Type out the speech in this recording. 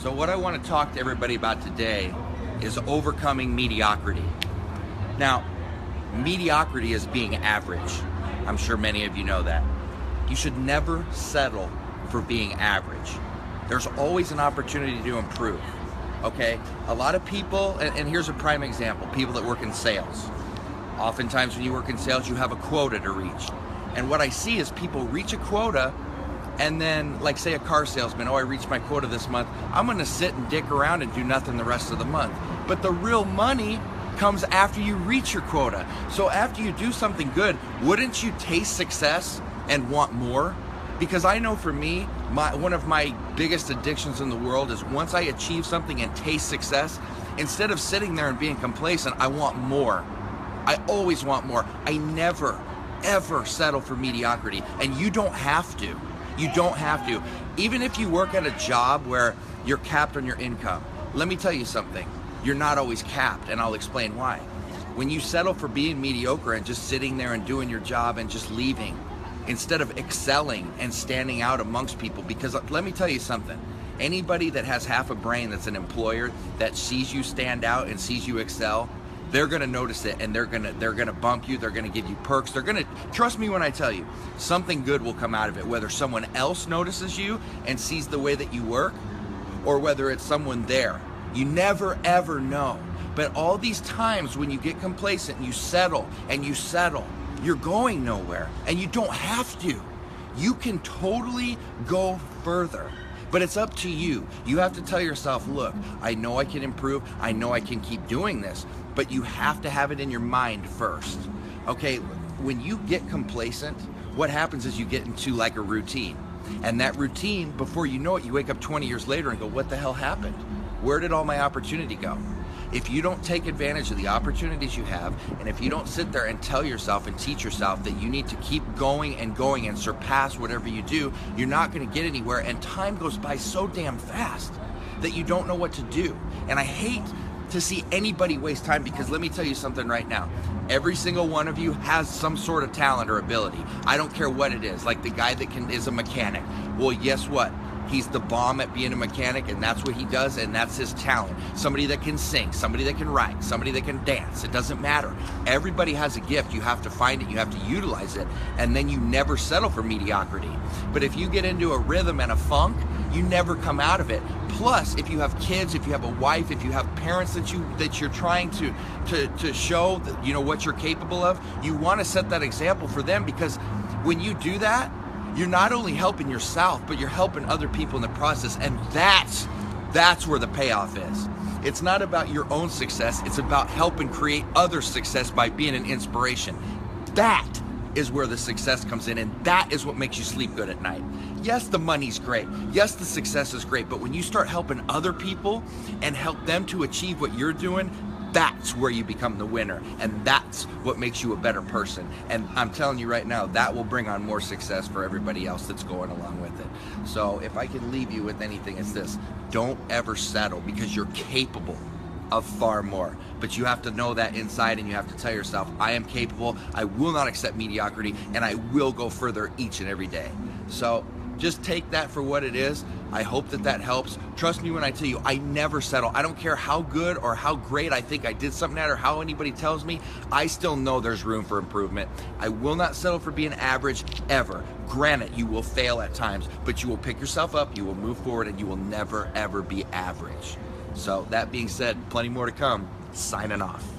So what I want to talk to everybody about today is overcoming mediocrity. Now, mediocrity is being average. I'm sure many of you know that. You should never settle for being average. There's always an opportunity to improve, okay? A lot of people, and here's a prime example, people that work in sales. Oftentimes when you work in sales, you have a quota to reach. And what I see is people reach a quota, and then, like say a car salesman, oh, I reached my quota this month, I'm gonna sit and dick around and do nothing the rest of the month. But the real money comes after you reach your quota. So after you do something good, wouldn't you taste success and want more? Because I know for me, one of my biggest addictions in the world is once I achieve something and taste success, instead of sitting there and being complacent, I want more. I always want more. I never, ever settle for mediocrity. And you don't have to. You don't have to. Even if you work at a job where you're capped on your income, let me tell you something. You're not always capped, and I'll explain why. When you settle for being mediocre and just sitting there and doing your job and just leaving, instead of excelling and standing out amongst people, because let me tell you something. Anybody that has half a brain that's an employer that sees you stand out and sees you excel, they're gonna notice it, and they're gonna bump you, they're gonna give you perks, they're gonna, trust me when I tell you, something good will come out of it, whether someone else notices you and sees the way that you work, or whether it's someone there. You never ever know. But all these times when you get complacent and you settle, you're going nowhere, and you don't have to. You can totally go further. But it's up to you. You have to tell yourself, look, I know I can improve, I know I can keep doing this, but you have to have it in your mind first. Okay, when you get complacent, what happens is you get into like a routine. And that routine, before you know it, you wake up 20 years later and go, what the hell happened? Where did all my opportunity go? If you don't take advantage of the opportunities you have, and if you don't sit there and tell yourself and teach yourself that you need to keep going and surpass whatever you do, you're not gonna get anywhere, and time goes by so damn fast that you don't know what to do. And I hate to see anybody waste time, because let me tell you something right now. Every single one of you has some sort of talent or ability. I don't care what it is, like the guy that is a mechanic. Well, guess what? He's the bomb at being a mechanic, and that's what he does, and that's his talent. Somebody that can sing, somebody that can write, somebody that can dance, it doesn't matter. Everybody has a gift. You have to find it, you have to utilize it, and then you never settle for mediocrity. But if you get into a rhythm and a funk, you never come out of it. Plus, if you have kids, if you have a wife, if you have parents that you're trying to show that, you know, what you're capable of, you want to set that example for them, because when you do that, you're not only helping yourself, but you're helping other people in the process, and that's where the payoff is. It's not about your own success, it's about helping create other success by being an inspiration. That is where the success comes in, and that is what makes you sleep good at night. Yes, the money's great. Yes, the success is great, but when you start helping other people and help them to achieve what you're doing, that's where you become the winner, and that's what makes you a better person. And I'm telling you right now, that will bring on more success for everybody else that's going along with it. So if I can leave you with anything, it's this: don't ever settle, because you're capable of far more. But you have to know that inside, and you have to tell yourself, I am capable, I will not accept mediocrity, and I will go further each and every day. So just take that for what it is. I hope that helps. Trust me when I tell you, I never settle. I don't care how good or how great I think I did something at, or how anybody tells me, I still know there's room for improvement. I will not settle for being average, ever. Granted, you will fail at times, but you will pick yourself up, you will move forward, and you will never, ever be average. So that being said, plenty more to come. Signing off.